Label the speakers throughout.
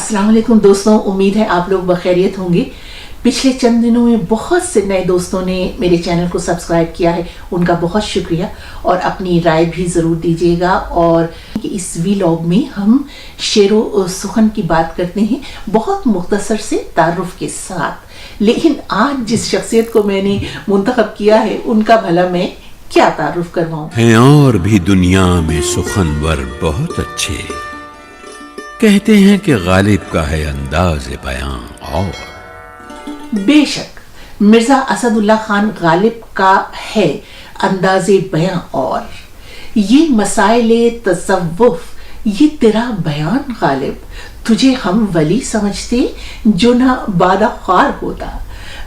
Speaker 1: अस्सलाम वालेकुम दोस्तों, उम्मीद है आप लोग बखैरियत होंगे। पिछले चंद दिनों में बहुत से नए दोस्तों ने मेरे चैनल को सब्सक्राइब किया है, उनका बहुत शुक्रिया और अपनी राय भी ज़रूर दीजिएगा। और इस वीलॉग में हम शेरो सुखन की बात करते हैं बहुत मुख्तसर से तारुफ के साथ। लेकिन आज जिस शख्सियत को मैंने मुंतखब किया है उनका भला मैं क्या तारुफ करवाऊं।
Speaker 2: हैं और भी दुनिया में सुखनवर बहुत अच्छे, कहते हैं कि गालिब का है अंदाज बयां और
Speaker 1: बेशक मिर्जा असदुल्ला खान गालिब का है अंदाज़े बयां और ये मसाइले तसव्वुफ, ये तेरा बयान गालिब, तुझे हम वली समझते जो ना बादा ख्वार होता।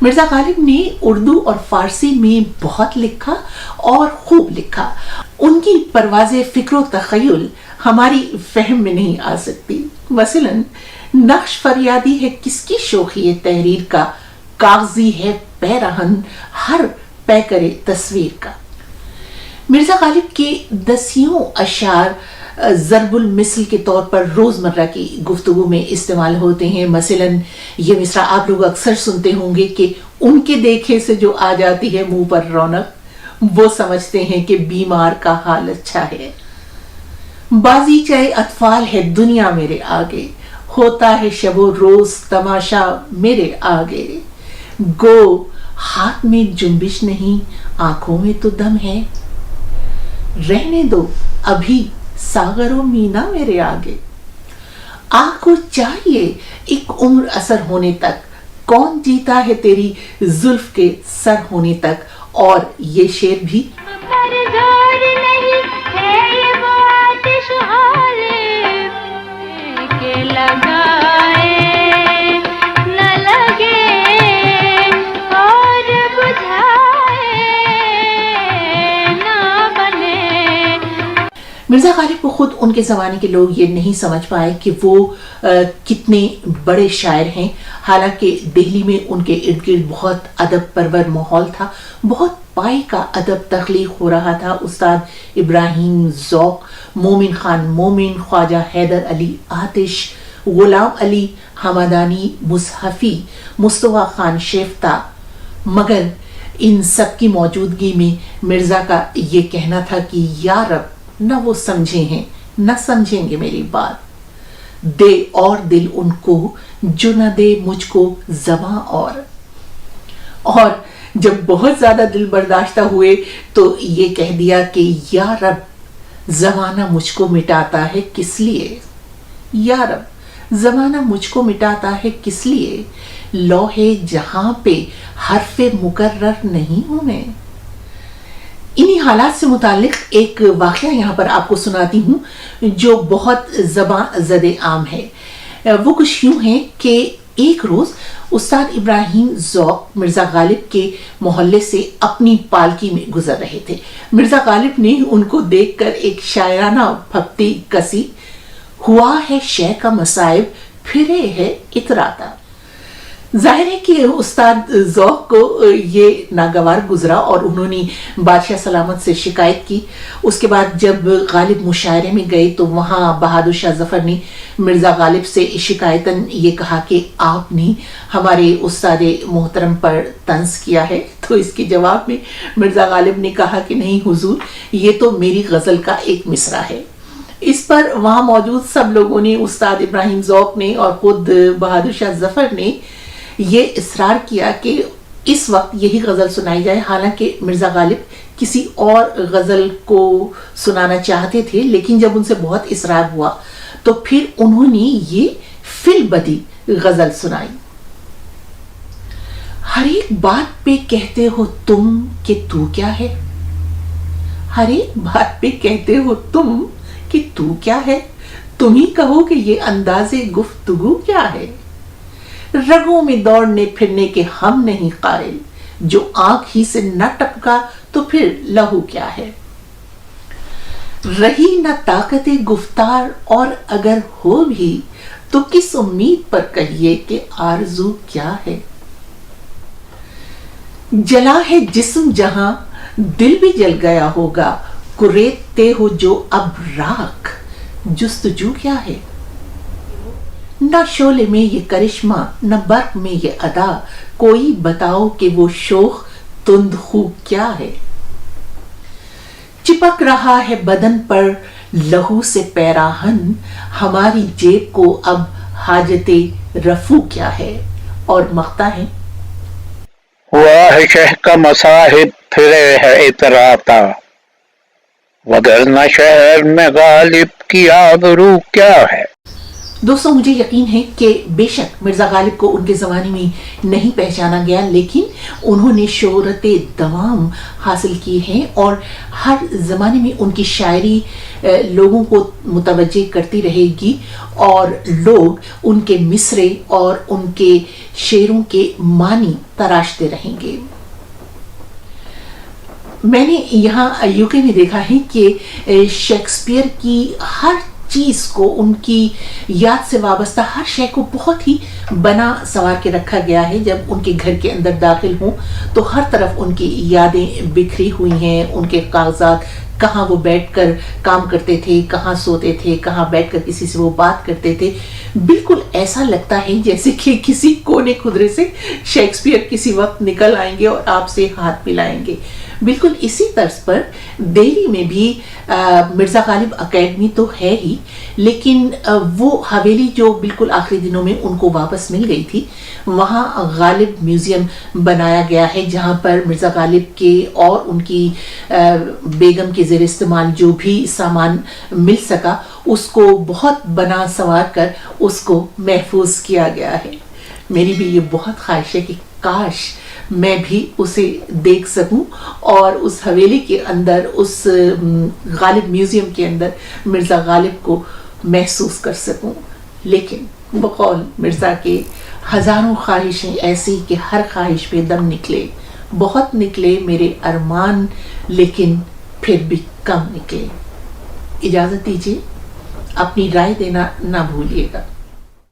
Speaker 1: मिर्जा गालिब ने उर्दू और फारसी में बहुत लिखा और खूब लिखा। उनकी परवाज़े फ़िक्र तख़य्युल हमारी फहम में नहीं आ सकती। मसलन नक्श फरियादी है किसकी शोखी तहरीर का, कागजी है पैरहन हर पै करे तस्वीर का। मिर्जा गालिब के दसियों अशार ज़रबुल मिसल के तौर पर रोज़मर्रा की गुफ्तगू में इस्तेमाल होते हैं। मसलन ये मिसरा आप लोग अक्सर सुनते होंगे कि उनके देखे से जो आ जाती है मुंह पर रौनक, वो समझते हैं कि बीमार का हाल अच्छा है। बाजी चाहे अतफाल है दुनिया मेरे आगे, होता है शबो रोज तमाशा मेरे आगे। गो हाथ में जुम्बिश नहीं, आंखों में तो दम है, रहने दो अभी सागरो मीना मेरे आगे। आपको चाहिए एक उम्र असर होने तक, कौन जीता है तेरी जुल्फ के सर होने तक। और ये शेर भी मिर्जा गालिब को खुद उनके ज़माने के लोग ये नहीं समझ पाए कि वो कितने बड़े शायर हैं। हालांकि दिल्ली में उनके इर्द गिर्द बहुत अदब परवर माहौल था, बहुत पाई का अदब तख्लीक हो रहा था। उस्ताद इब्राहिम ज़ौक़, मोमिन खान मोमिन, ख्वाजा हैदर अली आतिश, गुलाम अली हमदानी मुसहफ़ी, मुस्तफ़ा खान शेफ्ता। मगर इन सब की मौजूदगी में मिर्ज़ा का ये कहना था कि या रब, न वो समझे हैं न समझेंगे मेरी बात, दे और दिल उनको जो न दे मुझको ज़बां। और जब बहुत ज्यादा दिल बर्दाश्ता हुए तो ये कह दिया कि या रब, ज़माना मुझको मिटाता है किस लिए, या रब ज़माना मुझको मिटाता है किस लिए, लौहे जहां पे हर्फे मुकर्रर नहीं हूं मैं। इन्हीं हालात से मुतालिक एक वाक़या यहाँ पर आपको सुनाती हूँ जो बहुत ज़बां ज़दे आम है। वो कुछ यूँ है कि एक रोज़ उस्ताद इब्राहिम ज़ौक़ मिर्ज़ा गालिब के मोहल्ले से अपनी पालकी में गुजर रहे थे। मिर्ज़ा गालिब ने उनको देखकर एक शायराना फप्ती कसी, हुआ है शय का मसाइब फिरे है इतराता। जाहिर है कि उस्ताद ज़ौक़ को ये नागवार गुजरा और उन्होंने बादशाह सलामत से शिकायत की। उसके बाद जब गालिब मुशायरे में गए तो वहाँ बहादुर शाह ज़फ़र ने मिर्ज़ा गालिब से शिकायतन ये कहा कि आपने हमारे उस्ताद मोहतरम पर तंज़ किया है। तो इसके जवाब में मिर्ज़ा गालिब ने कहा कि नहीं हुजूर, ये तो मेरी गज़ल का एक मिसरा है। इस पर वहाँ मौजूद सब लोगों ने, उस्ताद इब्राहिम ज़ौक़ ने और खुद बहादुर शाह ज़फ़र ने ये इसरार किया कि इस वक्त यही गज़ल सुनाई जाए। हालांकि मिर्ज़ा गालिब किसी और गज़ल को सुनाना चाहते थे, लेकिन जब उनसे बहुत इसरार हुआ तो फिर उन्होंने ये फिल बदी गज़ल सुनाई। हर एक बात पे कहते हो तुम कि तू क्या है, हर एक बात पे कहते हो तुम कि तू क्या है, तुम ही कहो कि ये अंदाज़े गुफ्तगू क्या है। रगों में दौड़ने फिरने के हम नहीं कायल, जो आंख ही से न टपका तो फिर लहू क्या है। रही न ताकते गुफ्तार और अगर हो भी तो किस उम्मीद पर कहिए कि आरज़ू क्या है। जला है जिस्म जहां दिल भी जल गया होगा, कुरेदते हो जो अब राख, जुस्तजू क्या है। न न शोले में ये करिश्मा न बर्क में ये अदा, कोई बताओ कि वो शोख तुंद खूब क्या है। चिपक रहा है बदन पर लहू से पैराहन, हमारी जेब को अब हाजते रफू क्या है। और मख्ता है,
Speaker 3: वाह शह का मसाहिब फिरे है इतराता, वगरना शहर में गालिब की आबरू क्या है।
Speaker 1: दोस्तों मुझे यकीन है कि बेशक मिर्जा गालिब को उनके ज़माने में नहीं पहचाना गया, लेकिन उन्होंने शोहरत दवाम हासिल की है और हर ज़माने में उनकी शायरी लोगों को मुतवज्जे करती रहेगी और लोग उनके मिसरे और उनके शेरों के मानी तराशते रहेंगे। मैंने यहाँ यूके में देखा है कि शेक्सपियर की हर चीज को, उनकी याद से वाबस्ता हर शय को बहुत ही बना संवार के रखा गया है। जब उनके घर के अंदर दाखिल हों तो हर तरफ उनकी यादें बिखरी हुई हैं, उनके कागजात, कहाँ वो बैठकर काम करते थे, कहाँ सोते थे, कहाँ बैठकर किसी से वो बात करते थे। बिल्कुल ऐसा लगता है जैसे कि किसी कोने खुदरे से शेक्सपियर किसी वक्त निकल आएंगे और आपसे हाथ मिलाएंगे। बिल्कुल इसी तर्ज पर दिल्ली में भी मिर्जा गालिब एकेडमी तो है ही, लेकिन वो हवेली जो बिल्कुल आखिरी दिनों में उनको वापस मिल गई थी, वहाँ गालिब म्यूजियम बनाया गया है, जहाँ पर मिर्जा गालिब के और उनकी बेगम के ज़ेर इस्तेमाल जो भी सामान मिल सका उसको बहुत बना संवार कर उसको महफूज किया गया है। मेरी भी ये बहुत ख्वाहिश है कि काश मैं भी उसे देख सकूं और उस हवेली के अंदर, उस गालिब म्यूजियम के अंदर मिर्ज़ा गालिब को महसूस कर सकूं। लेकिन बकौल मिर्ज़ा के हज़ारों ख्वाहिशें ऐसी कि हर ख्वाहिश पे दम निकले, बहुत निकले मेरे अरमान, लेकिन फिर भी कम निकले। इजाज़त दीजिए, अपनी राय देना ना भूलिएगा।